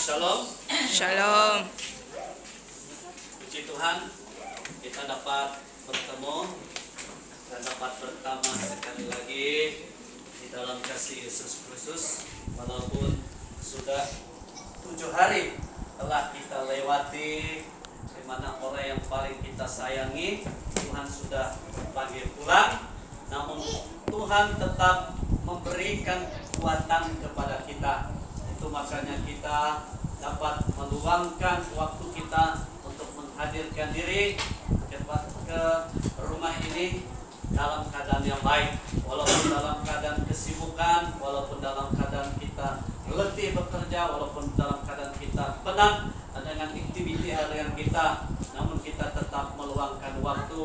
Shalom. Shalom. Puji Tuhan, kita dapat bertemu dan dapat bertama sekali lagi di dalam kasih Yesus Kristus. Walaupun sudah 7 hari telah kita lewati, di mana orang yang paling kita sayangi Tuhan sudah panggil pulang, namun Tuhan tetap memberikan kekuatan kepada kita. Itu makanya kita dapat meluangkan waktu kita untuk menghadirkan diri ke rumah ini dalam keadaan yang baik, walaupun dalam keadaan kesibukan, walaupun dalam keadaan kita letih bekerja, walaupun dalam keadaan kita penat dengan aktiviti harian kita, namun kita tetap meluangkan waktu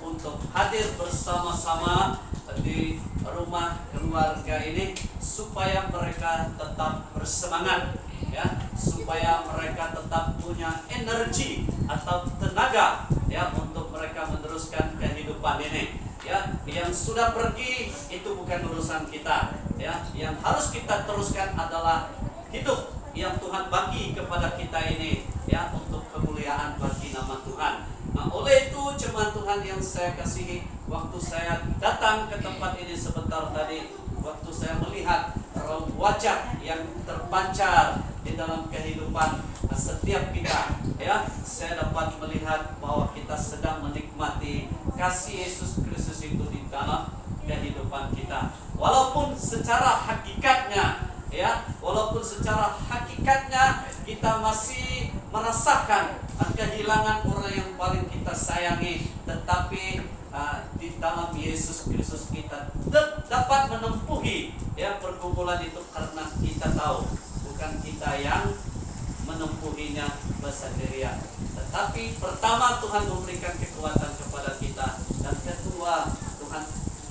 untuk hadir bersama-sama di rumah keluarga ini supaya mereka tetap bersemangat, ya, supaya mereka tetap punya energi atau tenaga, ya, untuk mereka meneruskan kehidupan ini. Ya, yang sudah pergi itu bukan urusan kita, ya. Yang harus kita teruskan adalah hidup yang Tuhan bagi kepada kita ini, ya, untuk kemuliaan bagi nama Tuhan. Nah, oleh itu jemaat Tuhan yang saya kasihi, waktu saya datang ke tempat ini sebentar tadi, waktu saya melihat wajah yang terpancar di dalam kehidupan setiap kita, ya, saya dapat melihat bahwa kita sedang menikmati kasih Yesus Kristus itu di dalam kehidupan kita. Walaupun secara hakikatnya, ya, walaupun secara hakikatnya kita masih merasakan kehilangan orang yang paling kita sayangi, tetapi di dalam Yesus Kristus kita dapat menempuhi, ya, pergumulan itu karena kita tahu bukan kita yang menempuhinya bersendirian, tetapi pertama Tuhan memberikan kekuatan kepada kita, dan kedua Tuhan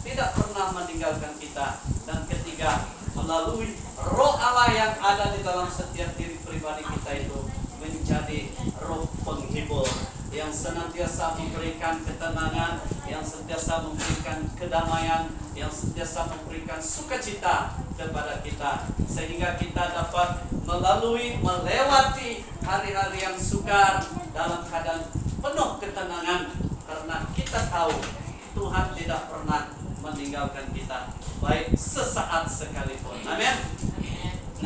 tidak pernah meninggalkan kita, dan ketiga melalui Roh Allah yang ada di dalam setiap diri pribadi kita itu menjadi roh penghibur yang senantiasa memberikan ketenangan, yang senantiasa memberikan kedamaian, yang senantiasa memberikan sukacita kepada kita, sehingga kita dapat melewati hari-hari yang sukar dalam keadaan penuh ketenangan, karena kita tahu Tuhan tidak pernah meninggalkan kita, baik sesaat sekalipun. Amin.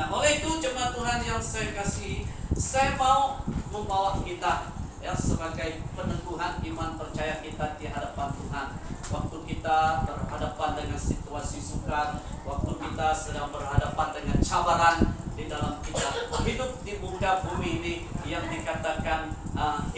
Nah, oleh itu jemaat Tuhan yang saya kasihi, saya mau membawa kita, ya, sebagai peneguhan iman percaya kita di hadapan Tuhan. Waktu kita berhadapan dengan situasi sukar, waktu kita sedang berhadapan dengan cabaran di dalam kita hidup di muka bumi ini yang dikatakan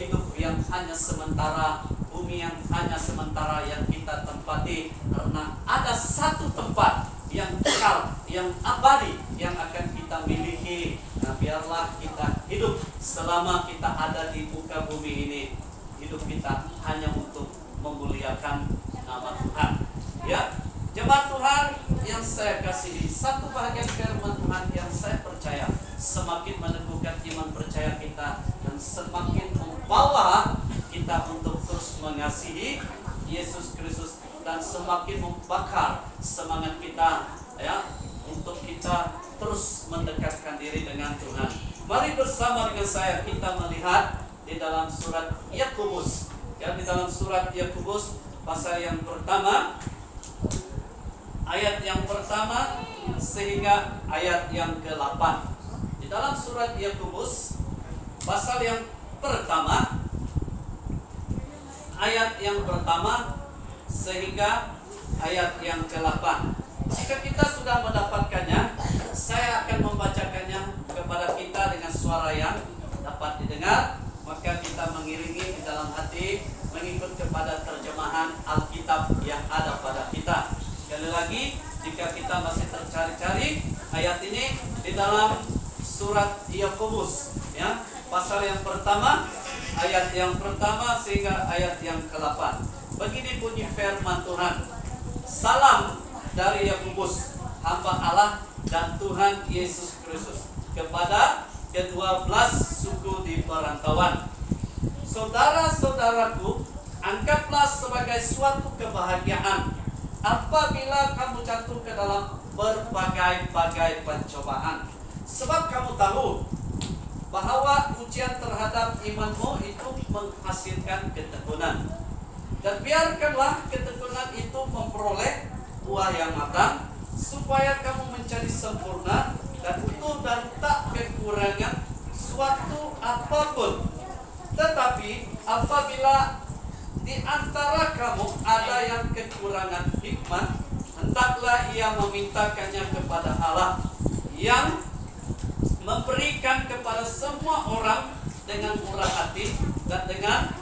hidup yang hanya sementara, bumi yang hanya sementara yang kita tempati, karena ada satu tempat yang kekal, yang abadi, yang akan kita miliki. Nah, biarlah kita hidup selama kita ada di muka bumi ini, hidup kita hanya untuk memuliakan nama Tuhan. Ya, jemaat Tuhan yang saya kasihi, satu bahagian firman Tuhan yang saya percaya semakin meneguhkan iman percaya kita dan semakin membawa kita untuk terus mengasihi Yesus Kristus, dan semakin membakar semangat kita, ya, untuk kita terus mendekatkan diri dengan Tuhan. Mari bersama dengan saya kita melihat di dalam surat Yakobus, ya, di dalam surat Yakobus pasal yang pertama, ayat yang pertama sehingga ayat yang ke-8. Di dalam surat Yakobus pasal yang pertama, ayat yang pertama sehingga ayat yang ke-8. Jika kita sudah mendapatkannya, saya akan membacakannya kepada kita dengan suara yang dapat didengar, maka kita mengiringi di dalam hati mengikut kepada terjemahan Alkitab yang ada pada kita. Sekali lagi, jika kita masih tercari-cari ayat ini di dalam surat Yakobus, ya, pasal yang pertama, ayat yang pertama sehingga ayat yang ke-8. Begini bunyi firman Tuhan. Salam dari Yakobus, hamba Allah dan Tuhan Yesus Kristus, kepada ke-12 suku di perantauan. Saudara-saudaraku, anggaplah sebagai suatu kebahagiaan apabila kamu jatuh ke dalam berbagai-bagai pencobaan, sebab kamu tahu bahwa ujian terhadap imanmu itu menghasilkan ketekunan. Dan biarkanlah ketekunan itu memperoleh buah yang matang, supaya kamu menjadi sempurna dan utuh dan tak kekurangan suatu apapun. Tetapi apabila di antara kamu ada yang kekurangan hikmat, hendaklah ia memintakannya kepada Allah yang memberikan kepada semua orang dengan murah hati dan dengan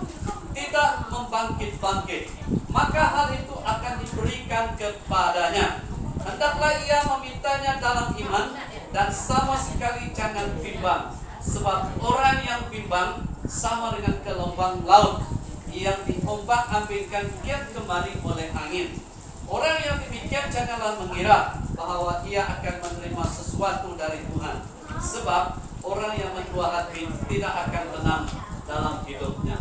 tidak membangkit-bangkit, maka hal itu akan diberikan kepadanya. Hendaklah ia memintanya dalam iman dan sama sekali jangan bimbang, sebab orang yang bimbang sama dengan gelombang laut yang diombak-ambingkan kiat kemari oleh angin. Orang yang demikian janganlah mengira bahwa ia akan menerima sesuatu dari Tuhan, sebab orang yang mendua hati tidak akan menang dalam hidupnya.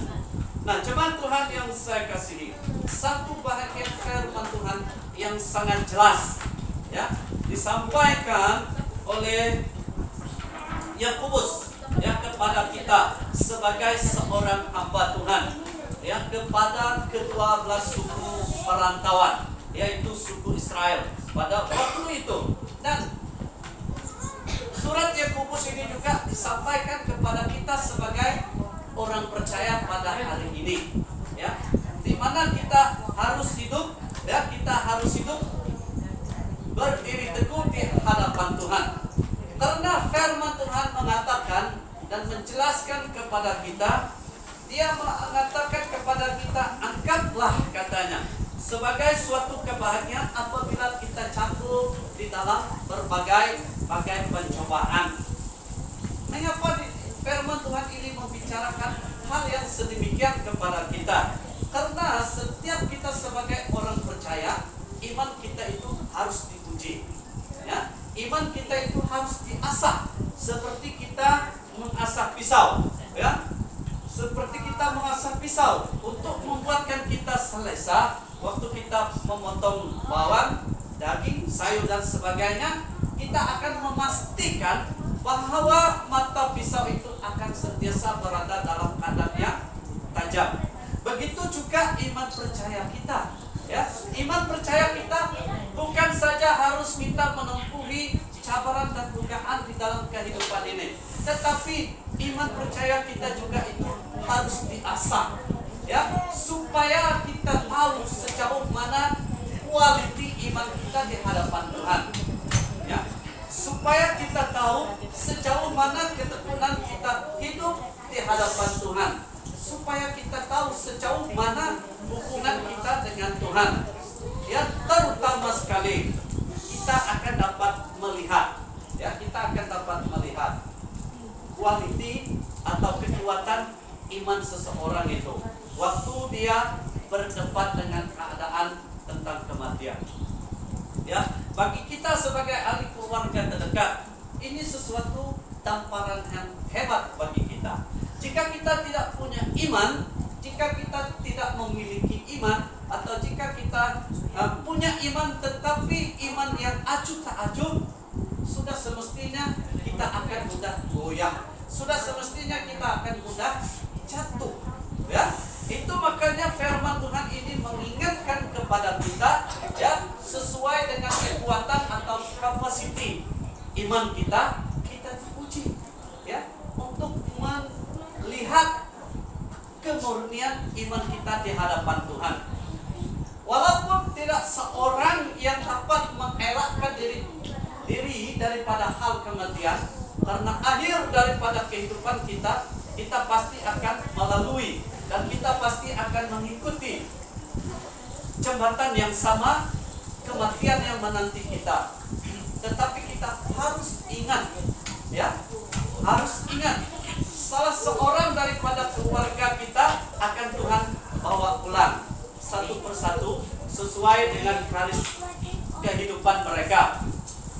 Nah, jemaat Tuhan yang saya kasihi, satu bahagian firman Tuhan yang sangat jelas, ya, disampaikan oleh Yakobus, ya, kepada kita sebagai seorang hamba Tuhan, ya, kepada ke-12 suku perantauan, yaitu suku Israel pada waktu itu. Dan surat Yakobus ini juga disampaikan kepada kita sebagai orang percaya pada hari ini, ya, di mana kita harus hidup, ya, kita harus hidup berdiri teguh di hadapan Tuhan. Karena firman Tuhan mengatakan dan menjelaskan kepada kita, Dia mengatakan kepada kita, angkatlah, katanya, sebagai suatu kebahagiaan apabila kita jatuh di dalam berbagai pencobaan. Mengapa firman Tuhan ini membicarakan hal yang sedemikian kepada kita? Karena setiap kita sebagai orang percaya, iman kita itu harus diuji, ya. Iman kita itu harus diasah, seperti kita mengasah pisau, ya. Seperti kita mengasah pisau untuk membuatkan kita selesa waktu kita memotong bawang, daging, sayur dan sebagainya. Kita akan memastikan bahwa mata pisau itu akan sentiasa berada dalam keadaan yang tajam. Begitu juga iman percaya kita, ya. Iman percaya kita bukan saja harus kita menempuhi cabaran dan godaan di dalam kehidupan ini, tetapi iman percaya kita juga itu harus diasah, ya, supaya kita tahu sejauh mana kualiti iman kita di hadapan Tuhan, ya. Supaya kita tahu sejauh mana ketekunan kita hidup di hadapan Tuhan, supaya kita tahu sejauh mana hubungan kita dengan Tuhan, ya. Terutama sekali kita akan dapat melihat, ya, kita akan dapat melihat kualiti atau kekuatan iman seseorang itu waktu dia berdebat dengan keadaan tentang kematian, ya. Bagi kita sebagai ahli keluarga terdekat, ini sesuatu tamparan yang hebat bagi kita. Jika kita tidak punya iman, jika kita tidak memiliki iman, atau jika kita punya iman tetapi iman yang acuh tak acuh, sudah semestinya kita akan mudah goyah, sudah semestinya kita akan mudah jatuh, ya. Itu makanya firman Tuhan ini mengingatkan kepada kita, ya, sesuai dengan kekuatan atau kapasiti iman kita diuji, ya, untuk melihat kemurnian iman kita di hadapan Tuhan. Walaupun tidak seorang yang dapat mengelakkan diri daripada hal kematian, karena akhir daripada kehidupan kita pasti akan melalui dan kita pasti akan mengikuti jembatan yang sama, kematian yang menanti kita. Tetapi kita harus ingat, ya, harus ingat, salah seorang daripada keluarga kita akan Tuhan bawa pulang satu persatu sesuai dengan garis kehidupan mereka.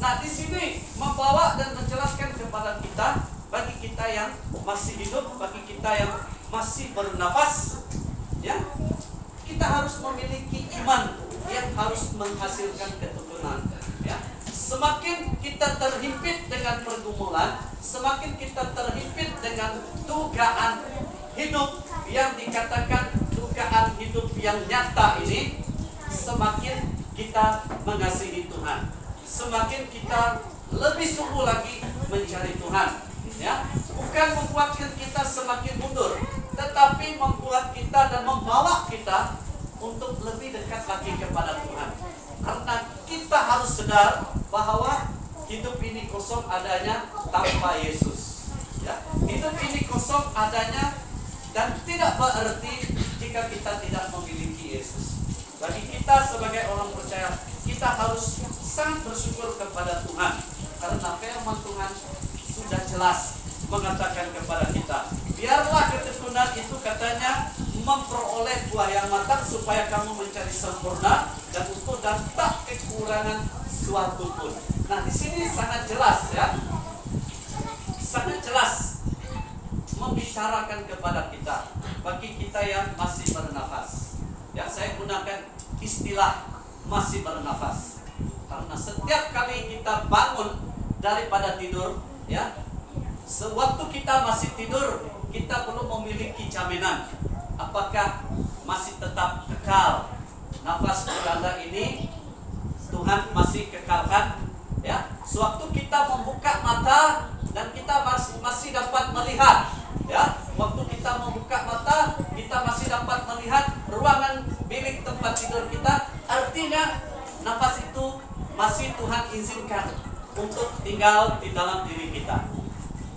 Nah, di sini membawa dan menjelaskan kepada kita, bagi kita yang masih hidup, bagi kita yang masih bernafas, ya, kita harus memiliki iman yang harus menghasilkan keturunan, ya. Semakin kita terhimpit dengan pergumulan, semakin kita terhimpit dengan dugaan hidup yang dikatakan dugaan hidup yang nyata ini, semakin kita mengasihi Tuhan, semakin kita lebih sungguh lagi mencari Tuhan. Ya, bukan membuatkan kita semakin mundur, tetapi membuat kita dan membawa kita untuk lebih dekat lagi kepada Tuhan. Karena kita harus sadar bahwa hidup ini kosong adanya tanpa Yesus. Ya, hidup ini kosong adanya dan tidak berarti jika kita tidak memiliki Yesus. Bagi kita sebagai orang percaya, kita harus sangat bersyukur kepada Tuhan, karena firman Tuhan sudah jelas mengatakan kepada kita, biarlah ketekunan itu katanya memperoleh buah yang matang supaya kamu mencari sempurna dan utuh dan tak kekurangan suatu pun. Nah, di sini sangat jelas ya, sangat jelas membicarakan kepada kita, bagi kita yang masih bernafas. Ya, saya gunakan istilah masih bernafas, karena setiap kali kita bangun daripada tidur, ya, sewaktu kita masih tidur, kita belum memiliki jaminan apakah masih tetap kekal nafas udara ini. Tuhan masih kekalkan, ya. Sewaktu kita membuka mata dan kita masih dapat melihat, ya. Waktu kita membuka mata, kita masih dapat melihat ruangan bilik tempat tidur kita. Artinya nafas itu masih Tuhan izinkan untuk tinggal di dalam diri kita.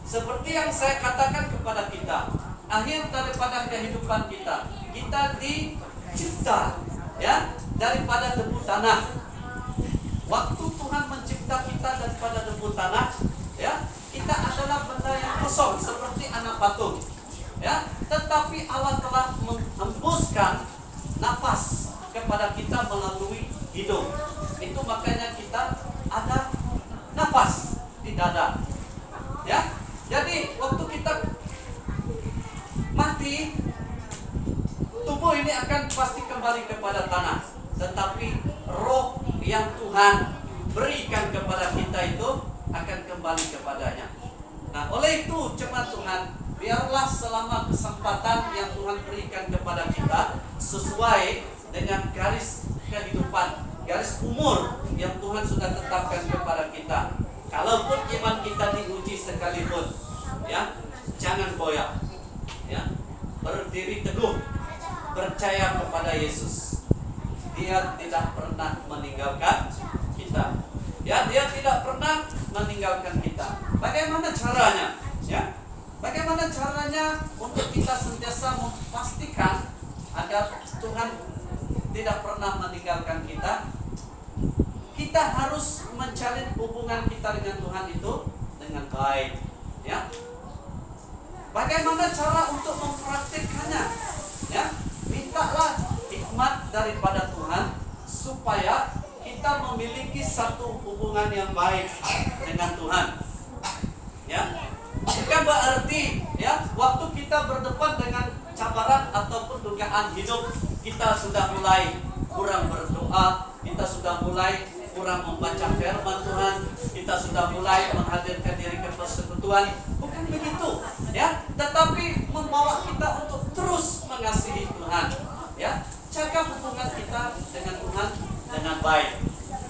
Seperti yang saya katakan kepada kita, akhir daripada kehidupan kita, kita dicipta, ya, daripada debu tanah. Waktu Tuhan mencipta kita daripada debu tanah, ya, kita adalah benda yang kosong seperti anak patung, ya. Tetapi Allah telah menghembuskan nafas kepada kita melalui hidung. Itu makanya kita ada nafas di dada, ya. Jadi waktu kita mati, tubuh ini akan pasti kembali kepada tanah, tetapi roh yang Tuhan berikan kepada kita itu akan kembali kepadanya. Nah, oleh itu jemaat Tuhan, biarlah selama kesempatan yang Tuhan berikan kepada kita sesuai dengan garis kehidupan, garis umur yang Tuhan sudah tetapkan kepada kita. Kalaupun iman kita diuji sekalipun, ya, jangan goyah, ya, berdiri teguh, percaya kepada Yesus. Dia tidak pernah meninggalkan kita, ya, dia tidak pernah meninggalkan kita. Bagaimana caranya, ya? Bagaimana caranya untuk kita sentiasa memastikan agar Tuhan tidak pernah meninggalkan kita? Kita harus menjalin hubungan kita dengan Tuhan itu dengan baik, ya. Bagaimana cara untuk mempraktikkannya, ya? Mintalah hikmat daripada Tuhan supaya kita memiliki satu hubungan yang baik dengan Tuhan, ya. Bukan berarti, ya, waktu kita berdepan dengan cabaran ataupun dugaan hidup, kita sudah mulai kurang berdoa, kita sudah mulai kurang membaca firman Tuhan, kita sudah mulai menghadirkan diri ke persekutuan. Bukan begitu, ya, tetapi membawa kita untuk terus mengasihi Tuhan, ya. Jaga hubungan kita dengan Tuhan dengan baik,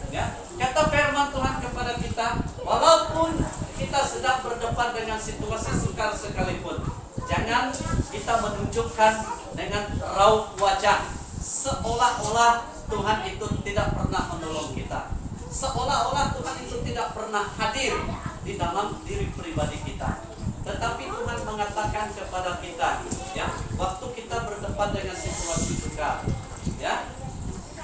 ya. Kata firman Tuhan kepada kita, walaupun kita sedang berdepan dengan situasi sukar sekalipun, jangan kita menunjukkan dengan raut wajah seolah-olah Tuhan itu tidak pernah menolong kita, seolah-olah Tuhan itu tidak pernah hadir di dalam diri pribadi kita. Tetapi Tuhan mengatakan kepada kita, ya, waktu kita berdepan dengan situasi sukar, ya,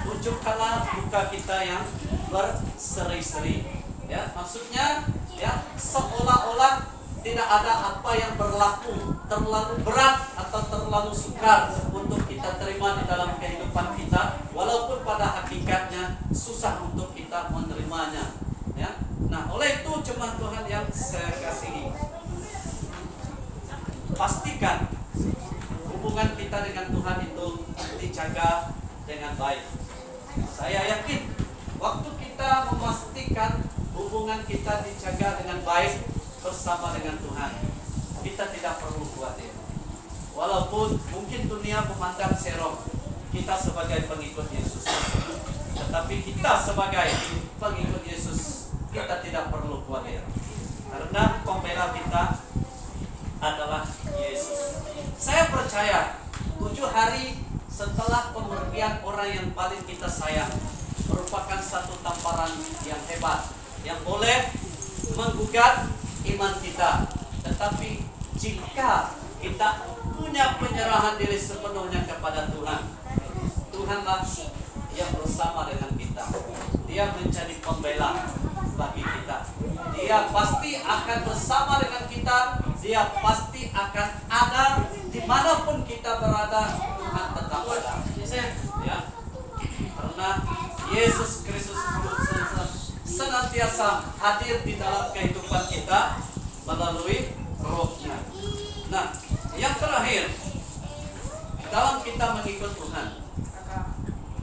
tunjukkanlah muka kita yang berseri-seri, ya. Maksudnya, ya, seolah-olah tidak ada apa yang berlaku terlalu berat atau terlalu sukar untuk kita terima di dalam kehidupan kita, walaupun pada hakikatnya susah untuk kita menerimanya, ya. Nah, oleh itu jemaat Tuhan yang saya kasihi, pastikan hubungan kita dengan Tuhan itu dijaga dengan baik. Saya yakin waktu kita memastikan hubungan kita dijaga dengan baik bersama dengan Tuhan, kita tidak perlu khawatir. Walaupun mungkin dunia memandang serong kita sebagai pengikut Yesus, tetapi kita sebagai pengikut Yesus, kita tidak perlu khawatir. Karena pembela kita adalah Yesus. Saya percaya 7 hari setelah pemergian orang yang paling kita sayang merupakan satu tamparan yang hebat, yang boleh menggugat iman kita. Tetapi jika kita punya penyerahan diri sepenuhnya kepada Tuhan, Tuhanlah yang bersama dengan kita. Dia menjadi pembela bagi kita. Dia pasti akan bersama dengan kita. Dia pasti akan ada dimanapun kita berada. Tuhan tetap ada. Ya, karena Yesus Kristus senantiasa hadir di dalam kehidupan kita melalui Roh-Nya. Nah, yang terakhir, dalam kita mengikut Tuhan,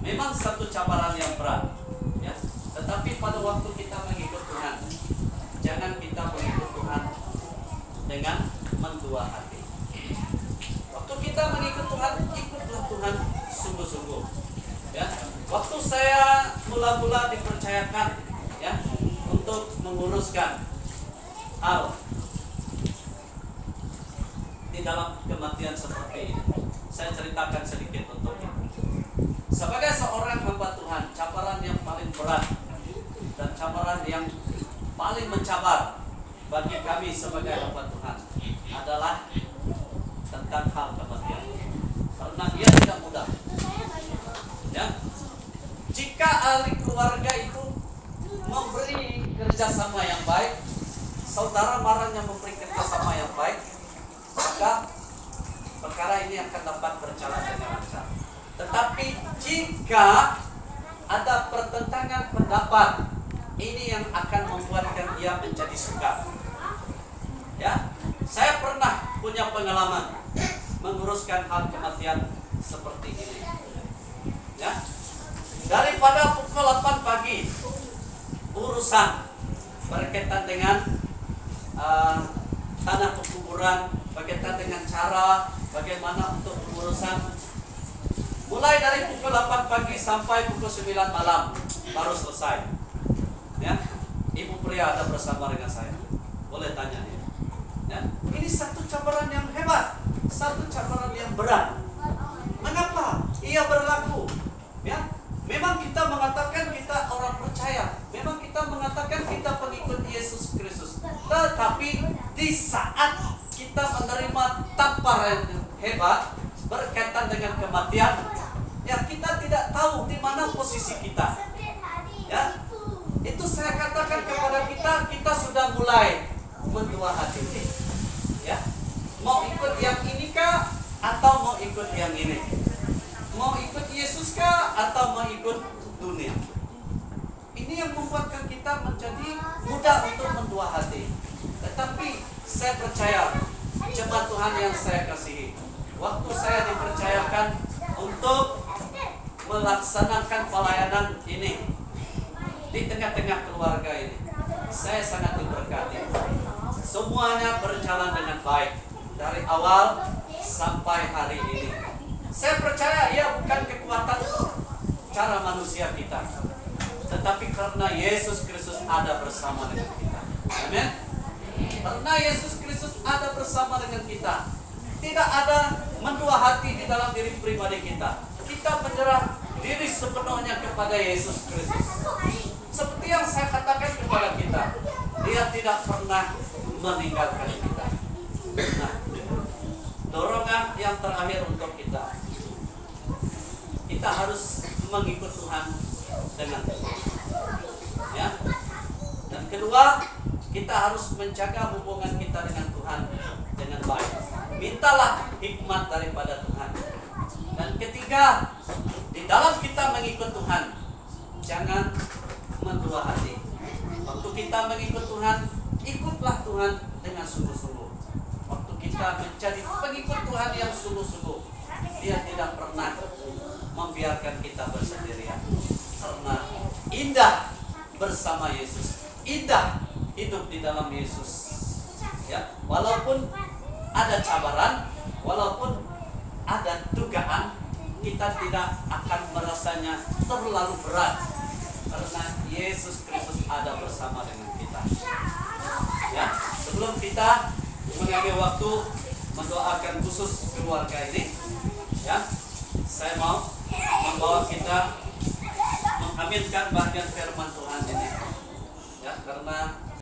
memang satu cabaran yang berat, ya. Tetapi pada waktu kita mengikut Tuhan, jangan kita mengikut Tuhan dengan mendua hati. Waktu kita mengikut Tuhan, ikutlah Tuhan sungguh-sungguh. Ya, waktu saya mula-mula dipercayakan, ya, untuk menguruskan hal di dalam kematian seperti ini, saya ceritakan sedikit untuk itu. Sebagai seorang hamba Tuhan, cabaran yang paling berat dan cabaran yang paling mencabar bagi kami sebagai hamba Tuhan adalah tentang hal kematian. Karena ia tidak mudah. Ya, jika ahli keluarga itu memberi kerjasama yang baik, saudara marahnya memberi kerjasama yang baik, maka perkara ini akan dapat berjalan dengan lancar. Tetapi jika ada pertentangan pendapat, ini yang akan membuatkan ia menjadi sukar. Ya, saya pernah punya pengalaman menguruskan hal kematian seperti ini. Ya, daripada pukul 8 pagi urusan berkaitan dengan tanah pekuburan, berkaitan dengan cara bagaimana untuk pengurusan, mulai dari pukul 8 pagi sampai pukul 9 malam baru selesai. Ya, Ibu pria ada bersama dengan saya, boleh tanya ya. Ya, ini satu cabaran yang hebat, satu cabaran yang berat. Mengapa ia berlaku? Ya, memang kita mengatakan kita orang percaya, memang kita mengatakan kita pengikut Yesus Kristus. Tetapi di saat kita menerima tamparan hebat berkaitan dengan kematian, ya kita tidak tahu di mana posisi kita. Ya, itu saya katakan kepada kita sudah mulai mendua hati. Ya, mau ikut yang ini kah atau mau ikut yang ini? Mau ikut Yesus kah atau mau ikut dunia? Ini yang membuatkan kita menjadi mudah untuk mendua hati. Tetapi saya percaya jemaat Tuhan yang saya kasihi, waktu saya dipercayakan untuk melaksanakan pelayanan ini di tengah-tengah keluarga ini, saya sangat diberkati. Semuanya berjalan dengan baik dari awal sampai hari ini. Saya percaya ia bukan kekuatan cara manusia kita, tetapi karena Yesus Kristus ada bersama dengan kita. Amin. Karena Yesus Kristus ada bersama dengan kita, tidak ada mendua hati di dalam diri pribadi kita. Kita menyerah diri sepenuhnya kepada Yesus Kristus. Seperti yang saya katakan kepada kita, Dia tidak pernah meninggalkan kita. Nah, dorongan yang terakhir untuk kita harus mengikut Tuhan dengan tulus. Ya. Dan kedua, kita harus menjaga hubungan kita dengan Tuhan dengan baik. Mintalah hikmat daripada Tuhan. Dan ketiga, di dalam kita mengikut Tuhan, jangan mendua hati. Waktu kita mengikut Tuhan, ikutlah Tuhan dengan sungguh-sungguh. Waktu kita menjadi pengikut Tuhan yang sungguh-sungguh, Dia tidak pernah membiarkan kita bersendirian. Karena indah bersama Yesus indah hidup di dalam Yesus. Ya, walaupun ada cabaran, walaupun ada dugaan, kita tidak akan merasanya terlalu berat karena Yesus Kristus ada bersama dengan kita. Ya, sebelum kita mengambil waktu mendoakan khusus keluarga ini, ya, saya mau membawa kita mengaminkan bagian firman Tuhan ini. Ya, karena